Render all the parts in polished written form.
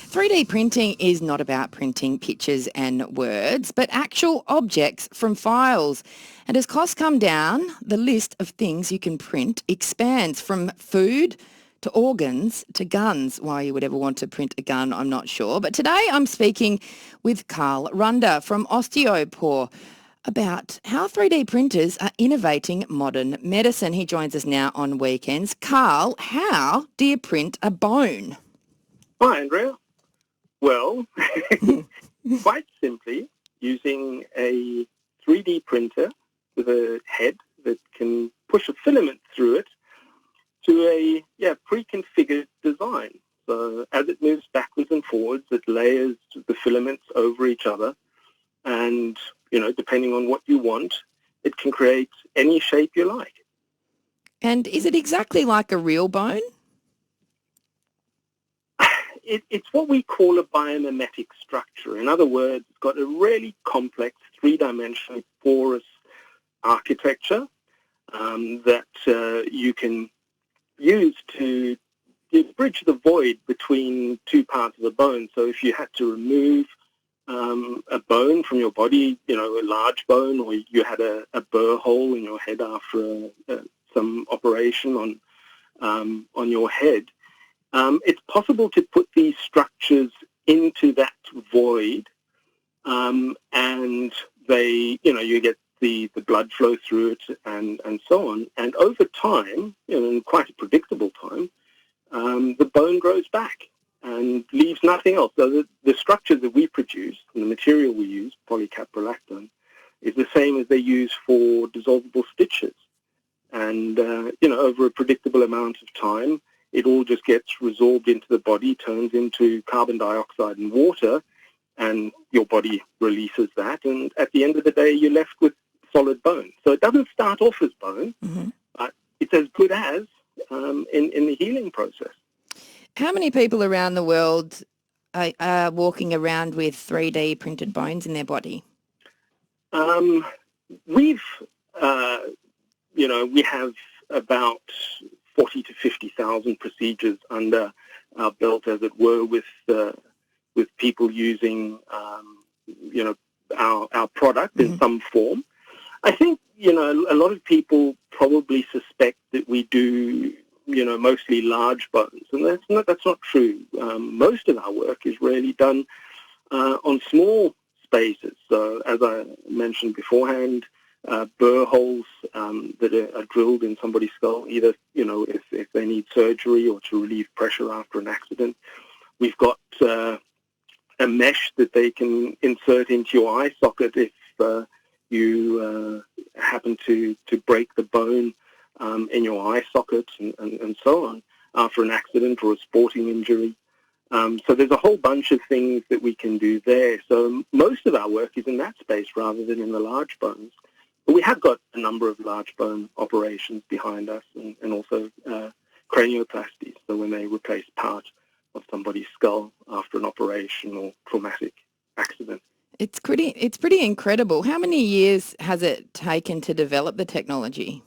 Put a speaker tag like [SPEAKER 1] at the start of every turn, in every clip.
[SPEAKER 1] 3D printing is not about printing pictures and words, but actual objects from files. And as costs come down, the list of things you can print expands from food to organs to guns. Why you would ever want to print a gun, I'm not sure. But today I'm speaking with Carl Runde from Osteopore about how 3D printers are innovating modern medicine. He joins us now on weekends. Carl, how do you print a bone?
[SPEAKER 2] Hi, Andrea. Well, quite simply, using a 3D printer with a head that can push a filament through it to a pre-configured design. So as it moves backwards and forwards, it layers the filaments over each other, and depending on what you want, it can create any shape you like.
[SPEAKER 1] And is it exactly like a real bone?
[SPEAKER 2] It's what we call a biomimetic structure. In other words, it's got a really complex, three-dimensional, porous architecture that you can use to bridge the void between two parts of the bone. So if you had to remove a bone from your body, a large bone, or you had a burr hole in your head after some operation on your head, it's possible to put these structures into that void, and they, you get the blood flow through it and so on. And over time, in quite a predictable time, the bone grows back and leaves nothing else. So the structure that we produce, and the material we use, polycaprolactone, is the same as they use for dissolvable stitches. And, over a predictable amount of time, it all just gets resorbed into the body, turns into carbon dioxide and water, and your body releases that. And at the end of the day, you're left with solid bone. So it doesn't start off as bone, but it's as good as in the healing process.
[SPEAKER 1] How many people around the world are walking around with 3D printed bones in their body?
[SPEAKER 2] We have about 40 to 50,000 procedures under our belt, as it were, with people using, our product in some form. I think, a lot of people probably suspect that we do, mostly large bones, and that's not true. Most of our work is really done on small spaces. So, as I mentioned beforehand, burr holes that are drilled in somebody's skull, either, if they need surgery or to relieve pressure after an accident. We've got a mesh that they can insert into your eye socket if you happen to break the bone in your eye socket and so on after an accident or a sporting injury. So there's a whole bunch of things that we can do there. So most of our work is in that space rather than in the large bones. But we have got a number of large bone operations behind us, and also cranioplasties, so when they replace part of somebody's skull after an operation or traumatic accident.
[SPEAKER 1] It's pretty incredible. How many years has it taken to develop the technology?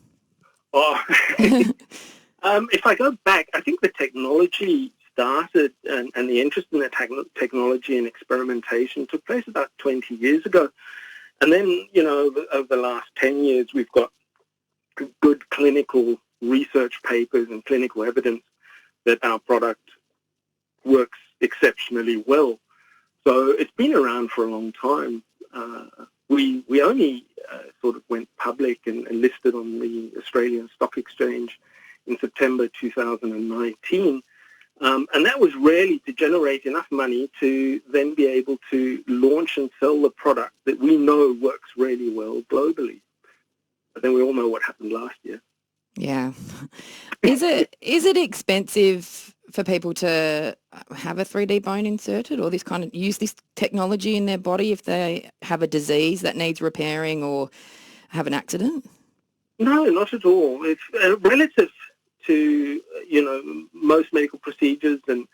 [SPEAKER 2] Oh, if I go back, I think the technology started and the interest in the technology and experimentation took place about 20 years ago. And then, over the last 10 years, we've got good clinical research papers and clinical evidence that our product works exceptionally well. So it's been around for a long time. We only sort of went public and listed on the Australian Stock Exchange in September 2019. And that was really to generate enough money to then be able to launch and sell the product that we know works really well globally. But then we all know what happened last year.
[SPEAKER 1] Yeah. Is it expensive for people to have a 3D bone inserted, or use this technology in their body if they have a disease that needs repairing or have an accident?
[SPEAKER 2] No, not at all. It's relative to, most medical procedures and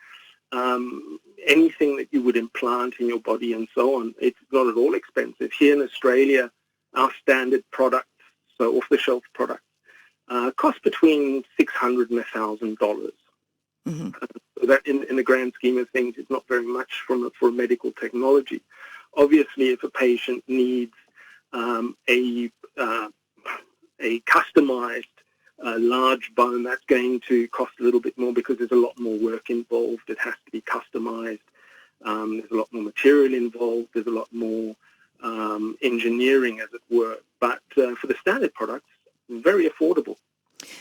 [SPEAKER 2] anything that you would implant in your body and so on. It's not at all expensive. Here in Australia, our standard products, so off-the-shelf products, cost between $600 and $1,000. So that in the grand scheme of things is not very much for medical technology. Obviously, if a patient needs a customized large bone, that's going to cost a little bit more because there's a lot more work involved. It has to be customized. There's a lot more material involved. There's a lot more engineering, as it were. But for the standard products, very affordable.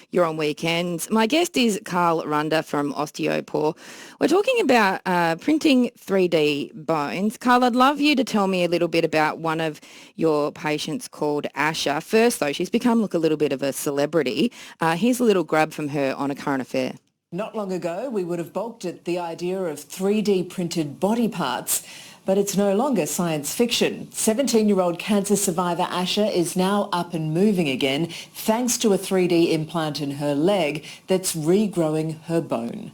[SPEAKER 1] You're on Weekends. My guest is Carl Runde from Osteopore. We're talking about printing 3D bones. Carl, I'd love you to tell me a little bit about one of your patients called Asha. First, though, she's become a little bit of a celebrity. Here's a little grab from her on A Current Affair.
[SPEAKER 3] Not long ago, we would have balked at the idea of 3D printed body parts, but it's no longer science fiction. 17-year-old cancer survivor Asha is now up and moving again thanks to a 3D implant in her leg that's regrowing her bone.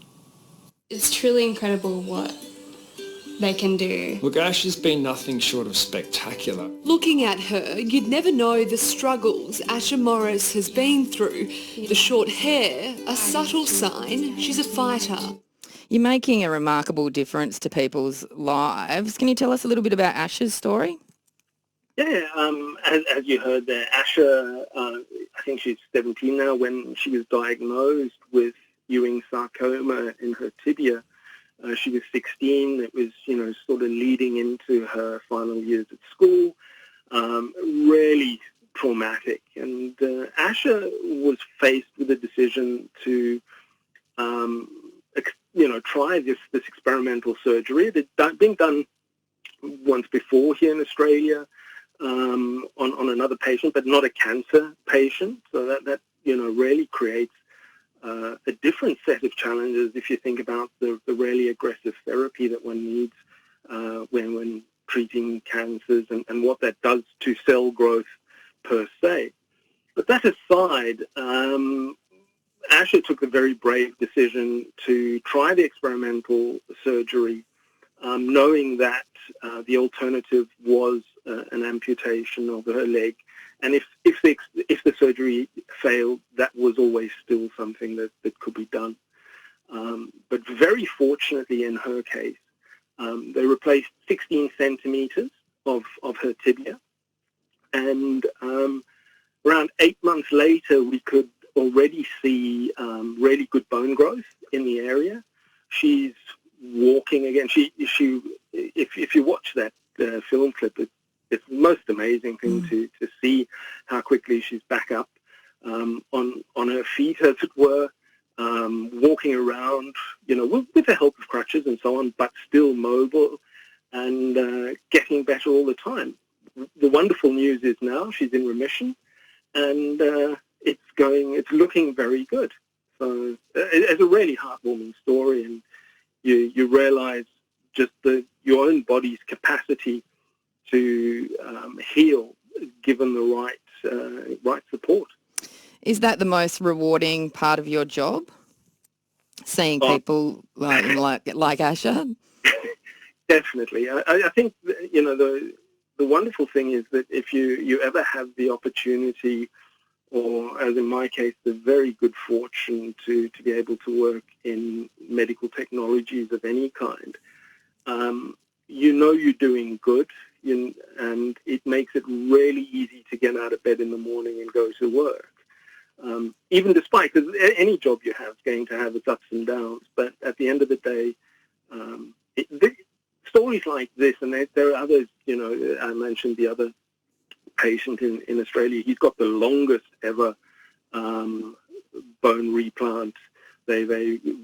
[SPEAKER 4] It's truly incredible what they can do.
[SPEAKER 5] Look, Asha's been nothing short of spectacular.
[SPEAKER 6] Looking at her, you'd never know the struggles Asha Morris has been through. The short hair, a subtle sign she's a fighter.
[SPEAKER 1] You're making a remarkable difference to people's lives. Can you tell us a little bit about Asha's story?
[SPEAKER 2] Yeah, as you heard there, Asha, I think she's 17 now, when she was diagnosed with Ewing sarcoma in her tibia. She was 16. It was, sort of leading into her final years at school. Really traumatic. And Asha was faced with a decision to, try this experimental surgery. It had been done once before here in Australia on another patient, but not a cancer patient. So that really creates a different set of challenges if you think about the really aggressive therapy that one needs when treating cancers and what that does to cell growth per se. But that aside, Asha took the very brave decision to try the experimental surgery, knowing that the alternative was an amputation of her leg. And if the surgery failed, that was always still something that could be done. But very fortunately in her case, they replaced 16 centimeters of her tibia. And around 8 months later, we could already see really good bone growth in the area. She's walking again. If you watch that film clip, it's the most amazing thing to see how quickly she's back up on her feet, as it were, walking around, with the help of crutches and so on, but still mobile and getting better all the time. The wonderful news is now she's in remission, and it's looking very good. So it's a really heartwarming story, and you realize just your own body's capacity to heal, given the right support.
[SPEAKER 1] Is that the most rewarding part of your job? Seeing people like Asha?
[SPEAKER 2] Definitely. I think the wonderful thing is that if you ever have the opportunity, or as in my case, the very good fortune to be able to work in medical technologies of any kind, you're doing good, and it makes it really easy to get out of bed in the morning and go to work. Even despite, because any job you have is going to have its ups and downs, but at the end of the day, stories like this, and there are others, I mentioned the other patient in Australia. He's got the longest ever bone replant. They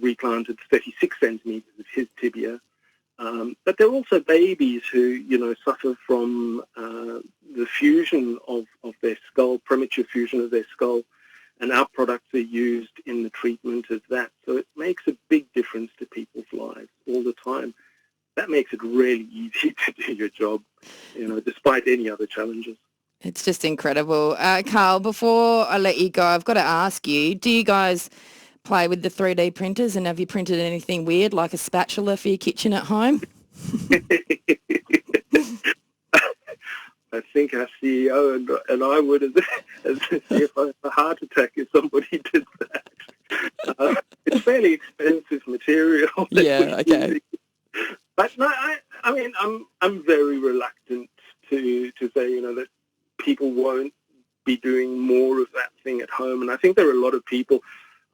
[SPEAKER 2] replanted 36 centimeters of his tibia. But there are also babies who, suffer from the fusion of their skull, premature fusion of their skull, and our products are used in the treatment of that. So it makes a big difference to people's lives all the time. That makes it really easy to do your job, despite any other challenges.
[SPEAKER 1] It's just incredible. Carl, before I let you go, I've got to ask you, do you guys play with the 3D printers, and have you printed anything weird like a spatula for your kitchen at home?
[SPEAKER 2] I think our CEO and I would, as see if I have a heart attack if somebody did that. a fairly expensive material.
[SPEAKER 1] Yeah, okay.
[SPEAKER 2] But no, I mean, I'm very reluctant to say, you know, that people won't be doing more of that thing at home. And I think there are a lot of people,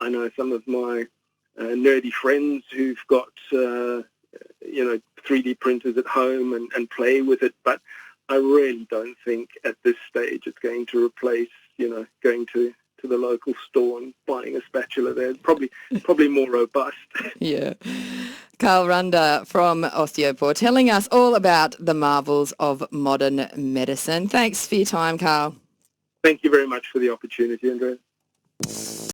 [SPEAKER 2] I know some of my nerdy friends who've got, 3D printers at home and play with it. But I really don't think at this stage it's going to replace, going to the local store and buying a spatula there. Probably more robust.
[SPEAKER 1] Yeah. Carl Runde from Osteopore telling us all about the marvels of modern medicine. Thanks for your time, Carl.
[SPEAKER 2] Thank you very much for the opportunity, Andrea.